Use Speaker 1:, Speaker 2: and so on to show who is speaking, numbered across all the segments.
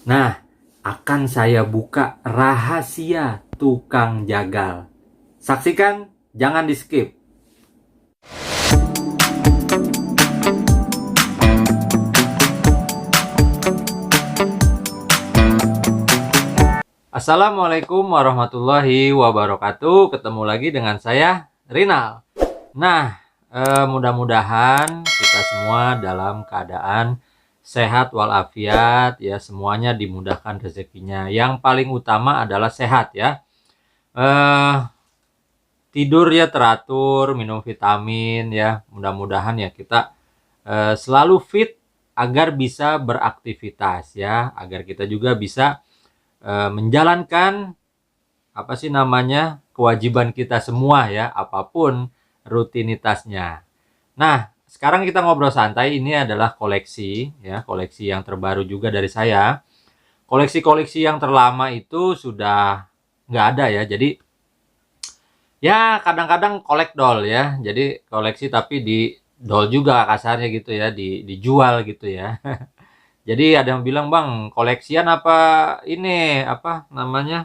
Speaker 1: Nah, akan saya buka rahasia tukang jagal. Saksikan, jangan di skip. Assalamualaikum warahmatullahi wabarakatuh. Ketemu lagi dengan saya, Rinal. Nah, mudah-mudahan kita semua dalam keadaan sehat walafiat ya, semuanya dimudahkan rezekinya. Yang paling utama adalah sehat ya. Eh Tidur ya teratur, minum vitamin ya. Mudah-mudahan ya kita selalu fit agar bisa beraktivitas ya, agar kita juga bisa menjalankan apa sih namanya kewajiban kita semua ya, apapun rutinitasnya. Nah, sekarang kita ngobrol santai. Ini adalah koleksi ya, koleksi yang terbaru juga dari saya. Koleksi-koleksi yang terlama itu sudah nggak ada ya. Jadi ya kadang-kadang kolek doll ya. Jadi koleksi tapi di doll juga kasarnya gitu ya, dijual gitu ya. Jadi ada yang bilang, "Bang, koleksian apa ini apa namanya?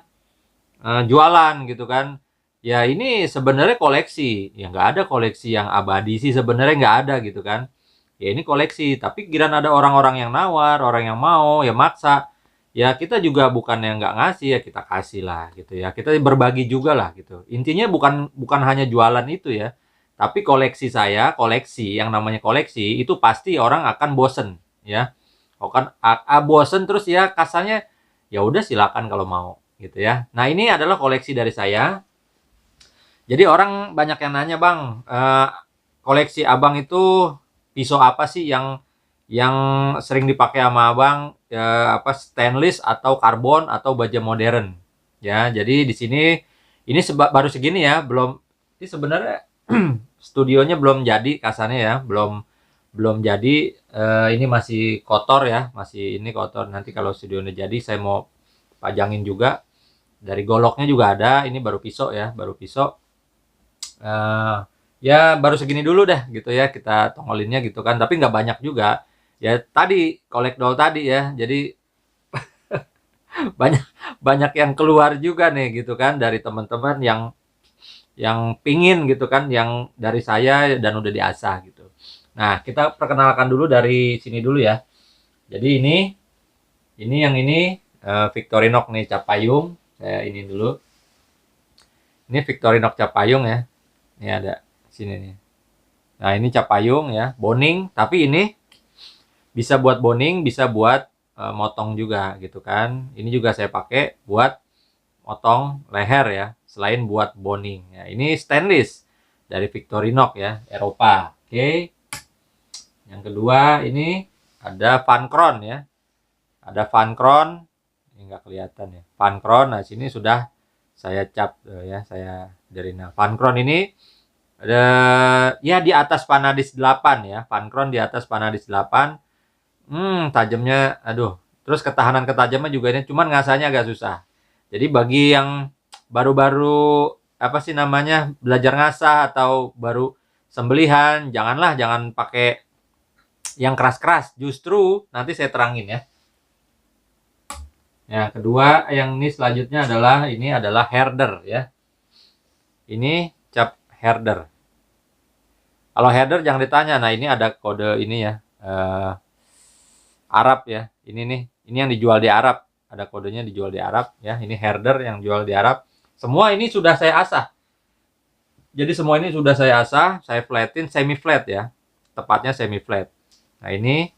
Speaker 1: Jualan gitu kan." Ya ini sebenarnya koleksi. Ya nggak ada koleksi yang abadi sih, sebenarnya nggak ada gitu kan. Ya ini koleksi, tapi giran ada orang-orang yang nawar, orang yang mau, ya maksa. Ya kita juga bukan yang nggak ngasih, ya kita kasih lah gitu ya. Kita berbagi juga lah gitu. Intinya bukan bukan hanya jualan itu ya. Tapi koleksi saya, koleksi yang namanya koleksi itu pasti orang akan bosen ya. Bosen terus ya kasarnya, ya udah silakan kalau mau gitu ya. Nah, ini adalah koleksi dari saya. Jadi orang banyak yang nanya, "Bang, koleksi Abang itu pisau apa sih yang sering dipakai sama Abang? Apa stainless atau karbon atau baja modern?" Ya, jadi di sini ini baru segini ya, belum ini sebenarnya studionya belum jadi kasarnya ya, belum belum jadi. Ini masih kotor ya, masih ini kotor. Nanti kalau studionya jadi saya mau pajangin juga. Dari goloknya juga ada, ini baru pisau ya, baru pisau. eh Ya baru segini dulu deh gitu ya, kita tongolinnya gitu kan, tapi nggak banyak juga. Ya tadi kolek doll tadi ya, jadi banyak banyak yang keluar juga nih gitu kan dari teman-teman yang pingin gitu kan, yang dari saya dan udah diasah gitu. Nah, kita perkenalkan dulu dari sini dulu ya. Jadi ini yang ini Victorinox nih, cap payung. Saya ini dulu. Ini Victorinox cap payung ya. Ini ada sini nih. Nah, ini cap payung ya, boning, tapi ini bisa buat boning, bisa buat motong juga gitu kan. Ini juga saya pakai buat motong leher ya, selain buat boning. Ya, ini stainless dari Victorinox ya, Eropa. Oke. Yang kedua ini ada Vancron ya. Ada Vancron. Ini nggak kelihatan ya. Vancron. Nah, sini sudah saya cap ya, saya dari Vancron ini ada ya di atas Vanadis 8 ya. Vancron di atas Vanadis 8. Tajamnya aduh. Terus ketahanan ketajamnya juga ini, cuman ngasahnya agak susah. Jadi bagi yang baru-baru apa sih namanya belajar ngasah atau baru sembelihan, jangan pakai yang keras-keras. Justru nanti saya terangin ya. Ya, kedua yang ini selanjutnya adalah herder ya. Ini cap herder. Kalau herder jangan ditanya. Nah, ini ada kode ini ya. Arab ya. Ini nih, ini yang dijual di Arab. Ada kodenya dijual di Arab ya. Ini herder yang jual di Arab. Semua ini sudah saya asah. Jadi semua ini sudah saya asah, saya flatin semi flat ya. Tepatnya semi flat. Nah, ini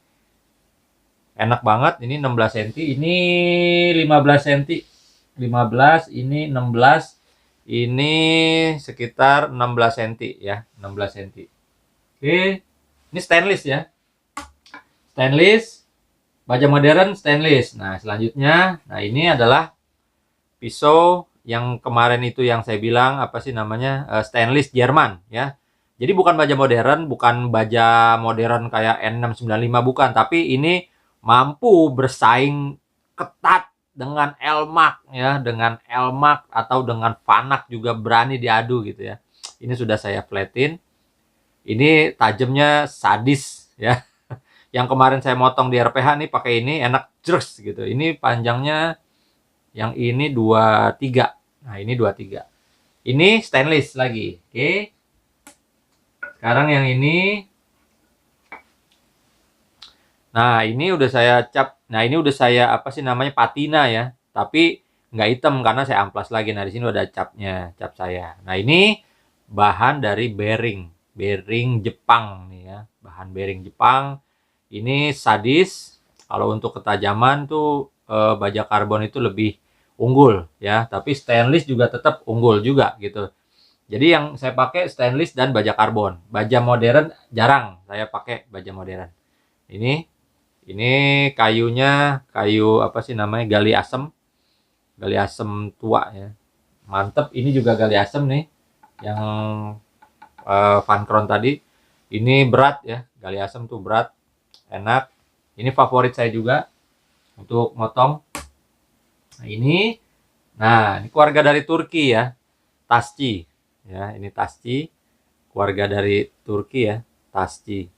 Speaker 1: enak banget. Ini 16 cm, ini 15 cm. 15, ini 16, ini sekitar 16 cm ya, 16 cm. Oke. Ini stainless ya. Stainless, baja modern stainless. Nah, selanjutnya, nah ini adalah pisau yang kemarin itu yang saya bilang apa sih namanya stainless Jerman ya. Jadi bukan baja modern, bukan baja modern kayak N695 bukan, tapi ini mampu bersaing ketat dengan Elmax ya, dengan Elmax atau dengan Vanak juga berani diadu gitu ya. Ini sudah saya flatin. Ini tajamnya sadis ya. Yang kemarin saya motong di RPH nih pakai ini enak jers gitu. Ini panjangnya yang ini 23. Nah, ini 23. Ini stainless lagi. Oke. Sekarang yang ini. Nah, ini udah saya cap. Nah, ini udah saya apa sih namanya patina ya. Tapi nggak hitam karena saya amplas lagi. Nah, di sini udah capnya, cap saya. Nah, ini bahan dari bearing, bearing Jepang nih ya. Bahan bearing Jepang. Ini sadis. Kalau untuk ketajaman tuh baja karbon itu lebih unggul ya. Tapi stainless juga tetap unggul juga gitu. Jadi yang saya pakai stainless dan baja karbon. Baja modern jarang saya pakai baja modern. Ini kayunya kayu apa sih namanya, gali asem tua ya, mantep. Ini juga gali asem nih, yang Vancron tadi. Ini berat ya, gali asem tuh berat, enak. Ini favorit saya juga untuk motong. Nah ini keluarga dari Turki ya, Tasci ya. Ini Tasci, keluarga dari Turki ya, Tasci.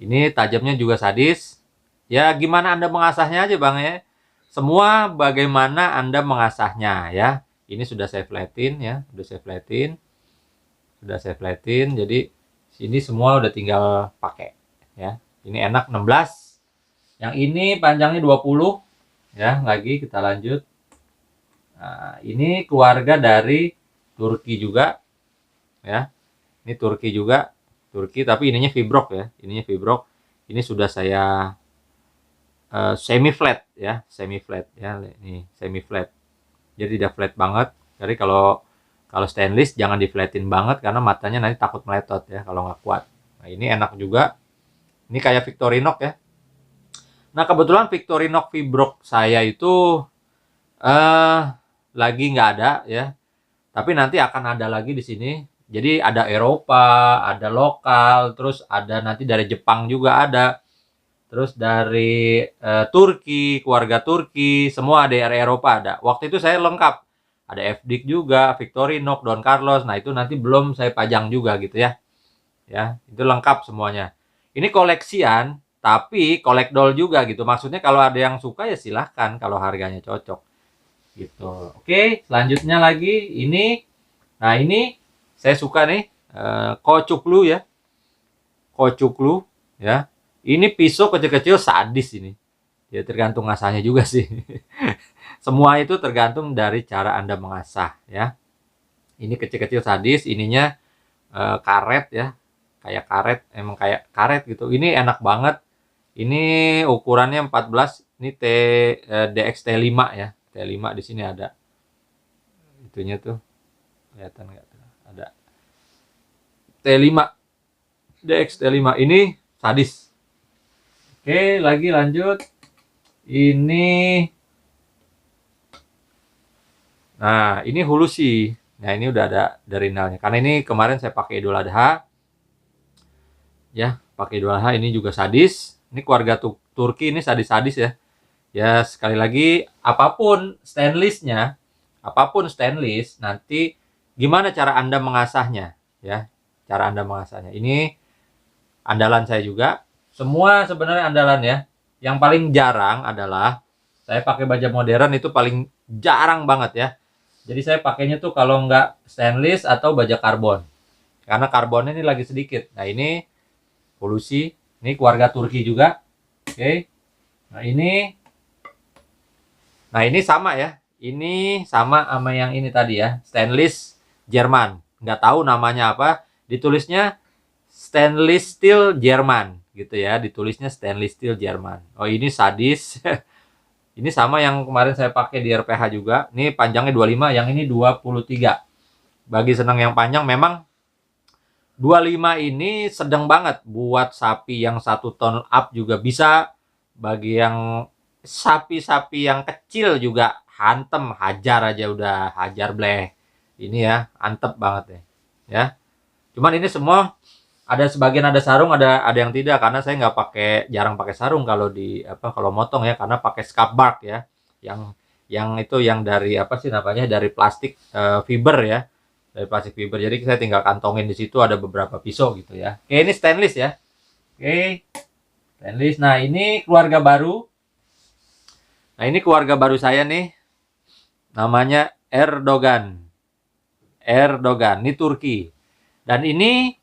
Speaker 1: Ini tajamnya juga sadis. Ya gimana Anda mengasahnya aja Bang ya. Semua bagaimana Anda mengasahnya ya. Ini sudah saya flatin ya, Sudah saya flatin. Jadi sini semua udah tinggal pakai ya. Ini enak 16. Yang ini panjangnya 20 ya. Lagi kita lanjut. Nah, ini keluarga dari Turki juga ya. Ini Turki juga. Turki tapi ininya fibrok ya. Ini sudah saya semi flat ya, ini semi flat. Jadi tidak flat banget. Jadi kalau stainless jangan di flatin banget karena matanya nanti takut meletot ya kalau nggak kuat. Nah, ini enak juga. Ini kayak Victorinox ya. Nah, kebetulan Victorinox fibrok saya itu lagi nggak ada ya. Tapi nanti akan ada lagi di sini. Jadi ada Eropa, ada lokal, terus ada nanti dari Jepang juga ada. Terus dari Turki, keluarga Turki, semua daerah Eropa ada. Waktu itu saya lengkap. Ada FDIC juga, Victorinox, Don Carlos. Nah, itu nanti belum saya pajang juga gitu ya. Ya, itu lengkap semuanya. Ini koleksian, tapi kolekdol juga gitu. Maksudnya kalau ada yang suka ya silahkan kalau harganya cocok. Gitu. Oke, selanjutnya lagi ini. Nah, ini saya suka nih, Kocuklu ya. Kocuklu ya. Ini pisau kecil-kecil sadis ini. Ya tergantung ngasahnya juga sih. Semua itu tergantung dari cara Anda mengasah ya. Ini kecil-kecil sadis, ininya karet ya. Kayak karet, emang kayak karet gitu. Ini enak banget. Ini ukurannya 14, ini DXT5 ya. T5 di sini ada. Itunya tuh. Kelihatan enggak tuh? Ada T5. DXT5 ini sadis. Oke, lagi lanjut. Ini. Nah, ini Hulusi. Nah, ini udah ada dari nalnya. Karena ini kemarin saya pakai Idul Adha. Ya, pakai Idul Adha ini juga sadis. Ini keluarga Turki ini sadis-sadis ya. Ya, sekali lagi apapun stainlessnya, nanti gimana cara Anda mengasahnya ya. Cara Anda mengasahnya. Ini andalan saya juga. Semua sebenarnya andalan ya. Yang paling jarang adalah saya pakai baja modern itu paling jarang banget ya. Jadi saya pakainya tuh kalau nggak stainless atau baja karbon. Karena karbonnya ini lagi sedikit. Nah, ini Hulusi. Ini keluarga Turki juga. Oke. Nah, ini sama ya. Ini sama yang ini tadi ya. Stainless Jerman. Nggak tahu namanya apa. Ditulisnya stainless steel Jerman gitu ya, ditulisnya stainless steel Jerman. Oh, ini sadis. Ini sama yang kemarin saya pakai di RPH juga. Ini panjangnya 25, yang ini 23. Bagi senang yang panjang, memang 25 ini sedang banget buat sapi yang 1 ton up juga bisa. Bagi yang sapi-sapi yang kecil juga hantem, hajar aja udah hajar bleh. Ini ya, antep banget ya. Ya. Cuman ini semua ada sebagian ada sarung, ada yang tidak, karena saya nggak jarang pakai sarung kalau kalau motong ya, karena pakai scuff bark ya, yang itu yang dari apa sih namanya, dari plastik fiber ya, dari plastik fiber. Jadi saya tinggal kantongin di situ, ada beberapa pisau gitu ya. Oke, ini stainless ya. Oke, Stainless. Nah, ini keluarga baru. Nah, ini keluarga baru saya nih. Namanya Erdogan. Erdogan, ini Turki. Dan ini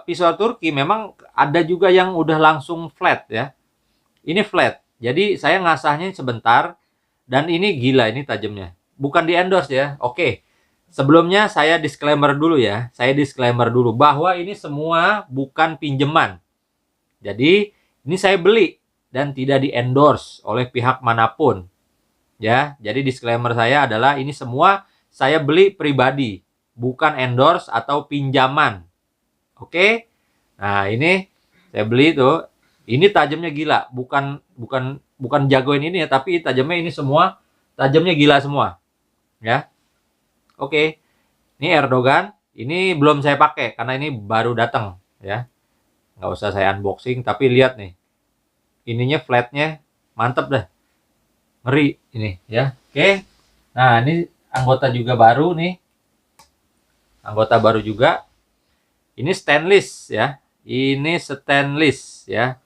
Speaker 1: pisau Turki memang ada juga yang udah langsung flat ya. Ini flat. Jadi saya ngasahnya sebentar dan ini gila ini tajamnya. Bukan di endorse ya. Oke. Sebelumnya saya disclaimer dulu ya. Saya disclaimer dulu bahwa ini semua bukan pinjaman. Jadi ini saya beli dan tidak di endorse oleh pihak manapun. Ya, jadi disclaimer saya adalah ini semua saya beli pribadi, bukan endorse atau pinjaman. Oke. Nah, ini saya beli tuh. Ini tajamnya gila, bukan jagoin ini ya, tapi tajamnya ini semua tajamnya gila semua. Ya. Oke. Ini Erdogan, ini belum saya pakai karena ini baru datang ya. Nggak usah saya unboxing, tapi lihat nih. Ininya flatnya mantep dah. Ngeri ini ya. Oke. Nah, ini anggota juga baru nih. Anggota baru juga. Ini stainless ya. Ini stainless ya.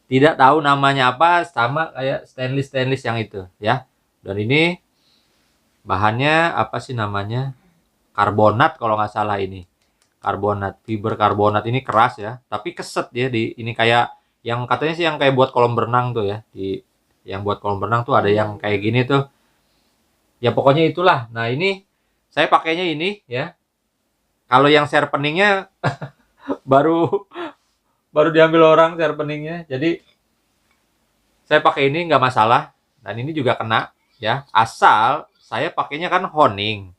Speaker 1: Tidak tahu namanya apa, sama kayak stainless yang itu ya. Dan ini bahannya apa sih namanya? Karbonat kalau nggak salah ini. Karbonat, fiber karbonat ini keras ya, tapi keset ya di ini kayak yang katanya sih yang kayak buat kolam berenang tuh ya. Yang buat kolam berenang tuh ada yang kayak gini tuh. Ya pokoknya itulah. Nah, ini saya pakainya ini ya. Kalau yang sharpeningnya baru diambil orang sharpeningnya. Jadi saya pakai ini nggak masalah. Dan ini juga kena ya. Asal saya pakainya kan honing.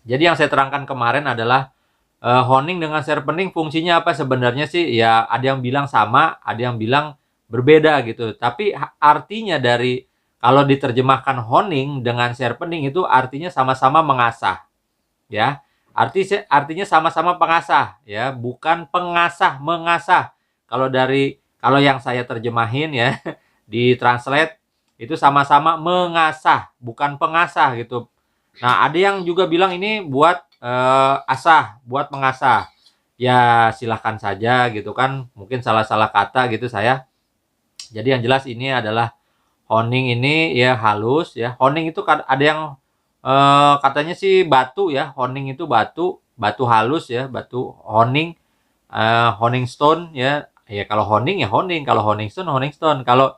Speaker 1: Jadi yang saya terangkan kemarin adalah honing dengan sharpening fungsinya apa sebenarnya sih? Ya ada yang bilang sama, ada yang bilang berbeda gitu. Tapi artinya dari kalau diterjemahkan honing dengan sharpening itu artinya sama-sama mengasah. Ya. Artinya sama-sama pengasah ya, bukan pengasah, mengasah. Kalau yang saya terjemahin ya di translate itu sama-sama mengasah, bukan pengasah gitu. Nah, ada yang juga bilang ini buat asah, buat mengasah. Ya, silahkan saja gitu kan. Mungkin salah-salah kata gitu saya. Jadi yang jelas ini adalah honing ini ya halus ya. Honing itu ada yang katanya sih batu ya. Honing itu batu halus ya, batu honing, honing stone ya. Ya kalau honing ya honing, kalau honing stone. Kalau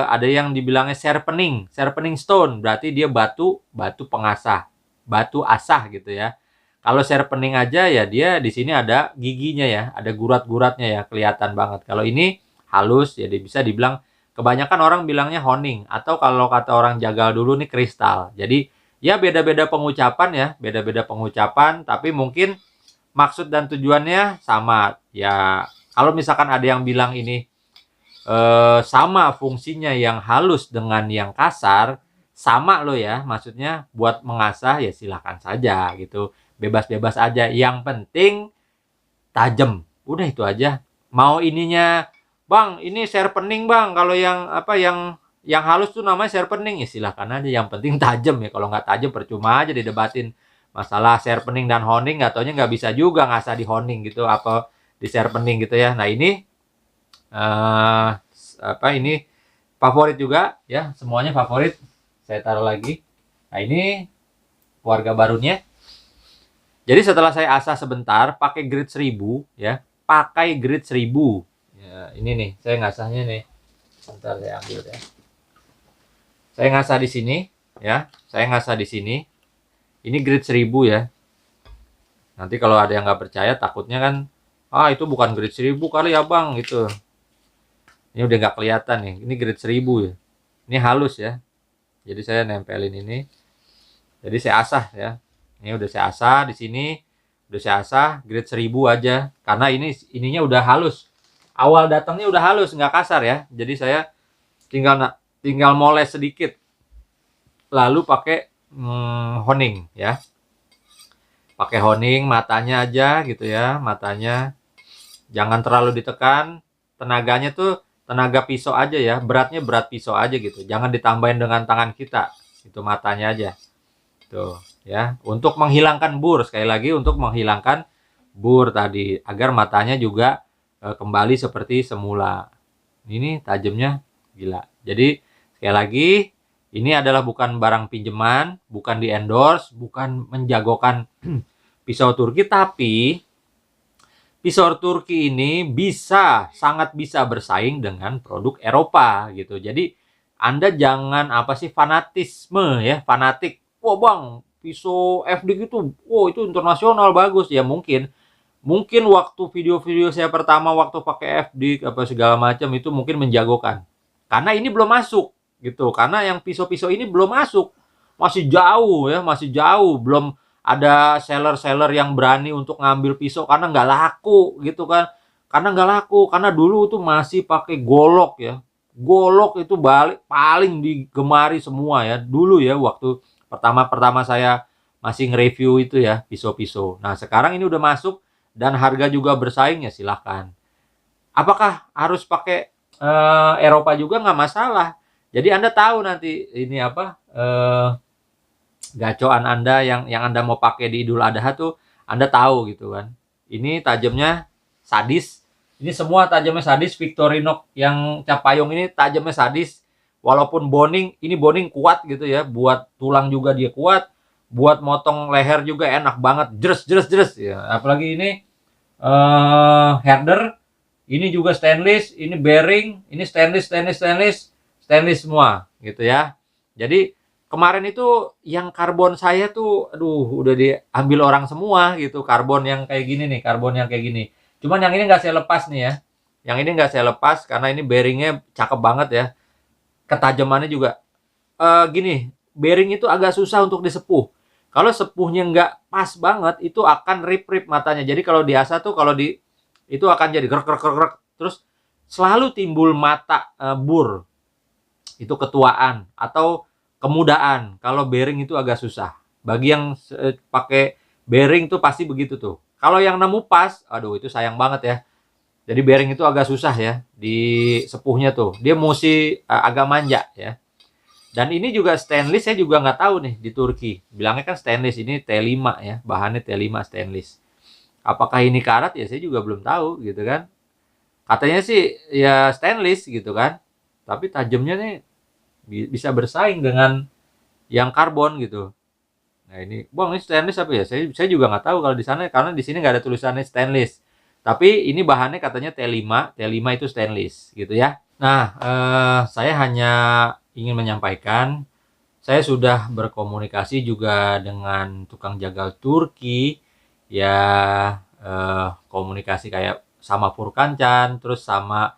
Speaker 1: ada yang dibilangnya sharpening stone, berarti dia batu pengasah, batu asah gitu ya. Kalau sharpening aja ya dia di sini ada giginya ya, ada gurat-guratnya ya, kelihatan banget. Kalau ini halus ya bisa dibilang kebanyakan orang bilangnya honing atau kalau kata orang Jagal dulu nih kristal. Jadi ya beda-beda pengucapan ya, beda-beda pengucapan tapi mungkin maksud dan tujuannya sama. Ya kalau misalkan ada yang bilang ini sama fungsinya yang halus dengan yang kasar, sama loh ya, maksudnya buat mengasah ya silahkan saja gitu, bebas-bebas aja, yang penting tajam, udah itu aja. Mau ininya bang ini sharpening bang, kalau yang apa yang halus tuh namanya sharpening ya silahkan aja, yang penting tajam ya. Kalau nggak tajam percuma aja didebatin masalah sharpening dan honing, nggak taunya nggak bisa juga ngasah di honing gitu apa di sharpening gitu ya. Nah ini ini favorit juga ya, semuanya favorit. Saya taruh lagi. Nah ini keluarga barunya. Jadi setelah saya asah sebentar pakai grit 1000 ya, pakai grit 1000 ya, ini nih saya ngasahnya nih. Bentar saya ambil ya. Saya ngasah di sini ya, saya ngasah di sini. Ini grit 1000 ya. Nanti kalau ada yang nggak percaya takutnya kan, itu bukan grit 1000 kali ya bang gitu. Ini udah nggak kelihatan nih. Ini grit 1000 ya. Ini halus ya. Jadi saya nempelin ini. Jadi saya asah ya. Ini udah saya asah di sini. Udah saya asah grit 1000 aja. Karena ininya udah halus. Awal datangnya udah halus, nggak kasar ya. Jadi saya tinggal moles sedikit. Lalu pakai honing ya. Pakai honing matanya aja gitu ya. Matanya jangan terlalu ditekan. Tenaganya tuh tenaga pisau aja ya, beratnya berat pisau aja gitu. Jangan ditambahin dengan tangan kita. Itu matanya aja. Tuh, ya. Untuk menghilangkan bur, sekali lagi untuk menghilangkan bur tadi agar matanya juga kembali seperti semula. Ini tajamnya gila. Jadi sekali lagi, ini adalah bukan barang pinjaman, bukan di endorse, bukan menjagokan pisau Turki, tapi pisau Turki ini sangat bisa bersaing dengan produk Eropa gitu. Jadi Anda jangan fanatisme ya, fanatik. Wah bang, pisau FD gitu, itu internasional bagus ya. Mungkin waktu video-video saya pertama waktu pakai FD segala macam itu mungkin menjagokan. Karena ini belum masuk gitu. Karena yang pisau-pisau ini belum masuk. Masih jauh ya, masih jauh. Belum ada seller-seller yang berani untuk ngambil pisau karena nggak laku gitu kan. Karena nggak laku, karena dulu tuh masih pakai golok ya. Golok itu paling digemari semua ya. Dulu ya waktu pertama-pertama saya masih nge-review itu ya pisau-pisau. Nah sekarang ini udah masuk dan harga juga bersaing ya silahkan. Apakah harus pakai Eropa juga nggak masalah. Jadi Anda tahu nanti ini gacoan Anda yang Anda mau pakai di Idul Adha tuh Anda tahu gitu kan. Ini tajamnya sadis. Ini semua tajamnya sadis. Victorinox yang cap payung ini tajamnya sadis. Walaupun boning, ini boning kuat gitu ya. Buat tulang juga dia kuat. Buat motong leher juga enak banget. Jres ya. Apalagi ini herder. Ini juga stainless, ini bearing, ini stainless semua gitu ya. Jadi kemarin itu yang karbon saya tuh udah diambil orang semua gitu. Karbon yang kayak gini nih, karbon yang kayak gini. Cuman yang ini nggak saya lepas nih ya. Yang ini nggak saya lepas karena ini bearingnya cakep banget ya. Ketajamannya juga gini, bearing itu agak susah untuk disepuh. Kalau sepuhnya nggak pas banget itu akan rip matanya. Jadi kalau diasah tuh itu akan jadi grek. Terus selalu timbul mata bur. Itu ketuaan atau kemudaan. Kalau bearing itu agak susah. Bagi yang pakai bearing tuh pasti begitu tuh. Kalau yang nemu pas, itu sayang banget ya. Jadi bearing itu agak susah ya di sepuhnya tuh. Dia mesti agak manja ya. Dan ini juga stainless, saya juga nggak tahu nih di Turki. Bilangnya kan stainless, ini T5 ya. Bahannya T5 stainless. Apakah ini karat ya saya juga belum tahu gitu kan. Katanya sih ya stainless gitu kan. Tapi tajamnya nih bisa bersaing dengan yang karbon gitu. Nah ini, bang ini stainless apa ya? Saya juga nggak tahu kalau di sana karena di sini nggak ada tulisannya stainless. Tapi ini bahannya katanya T5 itu stainless gitu ya. Nah saya hanya ingin menyampaikan, saya sudah berkomunikasi juga dengan tukang jagal Turki ya, komunikasi kayak sama Furkancan, terus sama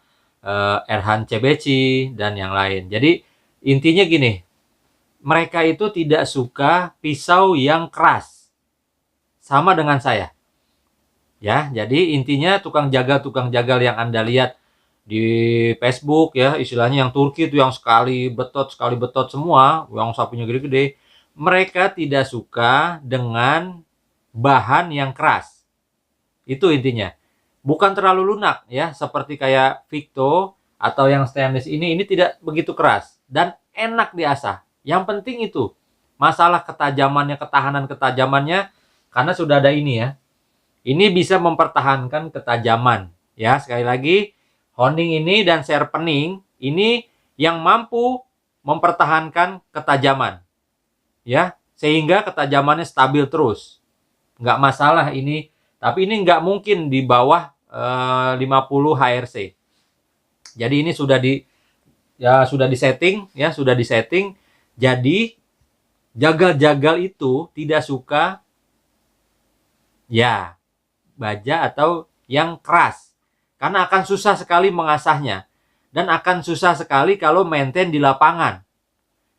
Speaker 1: Erhan Cebeci dan yang lain. Jadi intinya gini, mereka itu tidak suka pisau yang keras, sama dengan saya. Ya, jadi intinya tukang jagal yang Anda lihat di Facebook ya, istilahnya yang Turki itu yang sekali betot semua, yang sapunya gede-gede, mereka tidak suka dengan bahan yang keras. Itu intinya. Bukan terlalu lunak ya, seperti kayak Victo atau yang stainless ini tidak begitu keras dan enak diasah. Yang penting itu masalah ketajamannya, ketahanan ketajamannya, karena sudah ada ini ya. Ini bisa mempertahankan ketajaman ya. Sekali lagi, honing ini dan sharpening ini yang mampu mempertahankan ketajaman ya, sehingga ketajamannya stabil terus. Nggak masalah ini, tapi ini nggak mungkin di bawah 50 HRC. Jadi ini sudah disetting ya, sudah disetting. Jadi jagal-jagal itu tidak suka ya baja atau yang keras, karena akan susah sekali mengasahnya dan akan susah sekali kalau maintain di lapangan.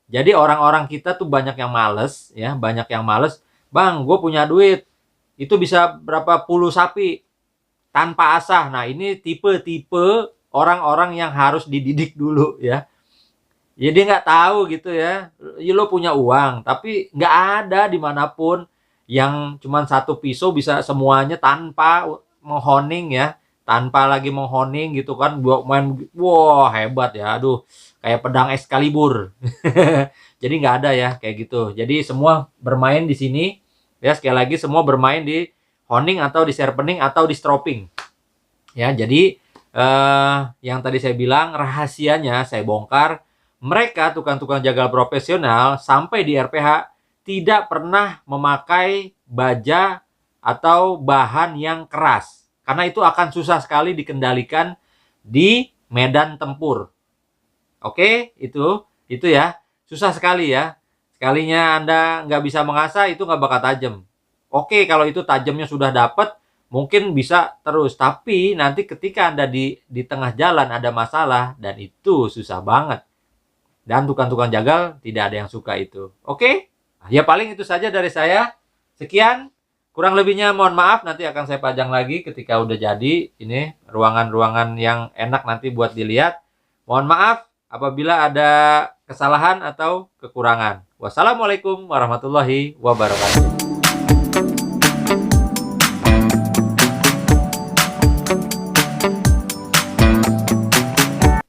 Speaker 1: Jadi orang-orang kita tuh banyak yang males ya, bang gue punya duit itu bisa berapa puluh sapi tanpa asah. Nah ini tipe-tipe orang-orang yang harus dididik dulu ya. Jadi nggak tahu gitu ya, lo punya uang tapi nggak ada dimanapun yang cuman satu pisau bisa semuanya tanpa menghoning ya, tanpa lagi menghoning gitu kan, buat main wah hebat ya, kayak pedang Excalibur. Jadi nggak ada ya kayak gitu. Jadi semua bermain di sini ya, sekali lagi semua bermain di honing atau di sharpening atau di stropping. Ya, jadi yang tadi saya bilang rahasianya saya bongkar, mereka tukang-tukang jagal profesional sampai di RPH tidak pernah memakai baja atau bahan yang keras. Karena itu akan susah sekali dikendalikan di medan tempur. Oke, itu ya. Susah sekali ya. Sekalinya Anda nggak bisa mengasah, itu nggak bakal tajam. Oke, kalau itu tajamnya sudah dapat, mungkin bisa terus. Tapi nanti ketika Anda di tengah jalan ada masalah, dan itu susah banget. Dan tukang-tukang jagal tidak ada yang suka itu. Oke? Ya paling itu saja dari saya. Sekian. Kurang lebihnya mohon maaf, nanti akan saya pajang lagi ketika udah jadi. Ini ruangan-ruangan yang enak nanti buat dilihat. Mohon maaf apabila ada kesalahan atau kekurangan. Wassalamualaikum warahmatullahi wabarakatuh.